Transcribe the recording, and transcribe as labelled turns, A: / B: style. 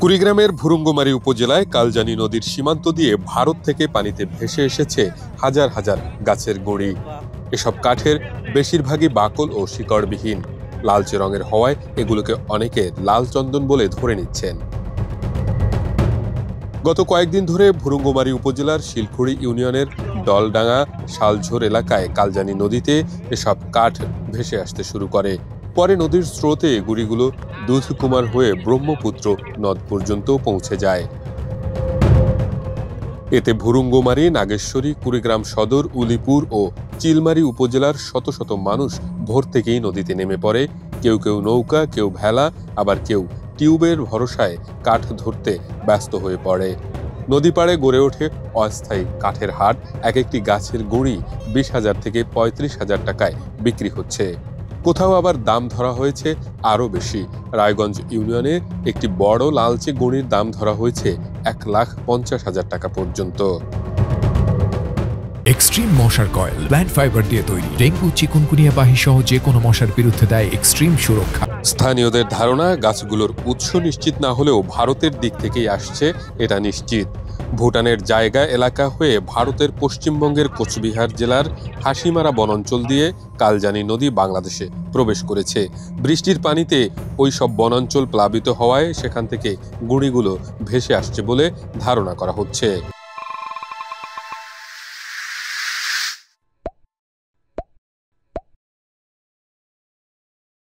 A: কুড়িগ্রামের ভুরুঙ্গমারী উপজেলায় কালজানি নদীর সীমান্ত দিয়ে ভারত থেকে পানিতে ভেসে এসেছে হাজার হাজার গাছের গুঁড়ি। এসব কাঠের বেশিরভাগই বাকল ও শিকড়বিহীন। লালচে রঙের হওয়ায় এগুলোকে অনেকে লাল চন্দন বলে ধরে নিচ্ছেন। গত কয়েকদিন ধরে ভুরুঙ্গমারী উপজেলার শিলখুড়ি ইউনিয়নের ডলডাঙ্গা শালঝোর এলাকায় কালজানি নদীতে এসব কাঠ ভেসে আসতে শুরু করে। পরে নদীর স্রোতে গুঁড়িগুলো দুধকুমার হয়ে ব্রহ্মপুত্র নদ পর্যন্ত পৌঁছে যায়। এতে ভুরুঙ্গমারী, নাগেশ্বরী, কুড়িগ্রাম সদর, উলিপুর ও চিলমারী উপজেলার শত শত মানুষ ভোর থেকেই নদীতে নেমে পড়ে। কেউ কেউ নৌকা, কেউ ভেলা, আবার কেউ টিউবের ভরসায় কাঠ ধরতে ব্যস্ত হয়ে পড়ে। নদী পাড়ে গড়ে ওঠে অস্থায়ী কাঠের হাট। এক একটি গাছের গুঁড়ি 20,000 থেকে 35,000 টাকায় বিক্রি হচ্ছে। কোথাও আবার দাম ধরা হয়েছে আরও বেশি। রায়গঞ্জ ইউনিয়নে একটি বড় লালচে গুঁড়ির দাম ধরা হয়েছে 1,50,000 টাকা পর্যন্ত।
B: এক্সট্রিম মশার কয়েল প্ল্যান্ট ফাইবার দিয়ে তৈরি। ডেঙ্গু, চিকুনগুনিয়া বাহি সহ যে কোনো মশার বিরুদ্ধে দেয় এক্সট্রিম সুরক্ষা।
A: স্থানীয়দের ধারণা, গাছগুলোর উৎস নিশ্চিত না হলেও ভারতের দিক থেকেই আসছে এটা নিশ্চিত। ভুটানের জায়গা এলাকা হয়ে ভারতের পশ্চিমবঙ্গের কোচবিহার জেলার হাসিমারা বনাঞ্চল দিয়ে কালজানি নদী বাংলাদেশে প্রবেশ করেছে। বৃষ্টির পানিতে ওই সব বনাঞ্চল প্লাবিত হওয়ায় সেখান থেকে গুঁড়িগুলো ভেসে আসছে বলে ধারণা করা হচ্ছে।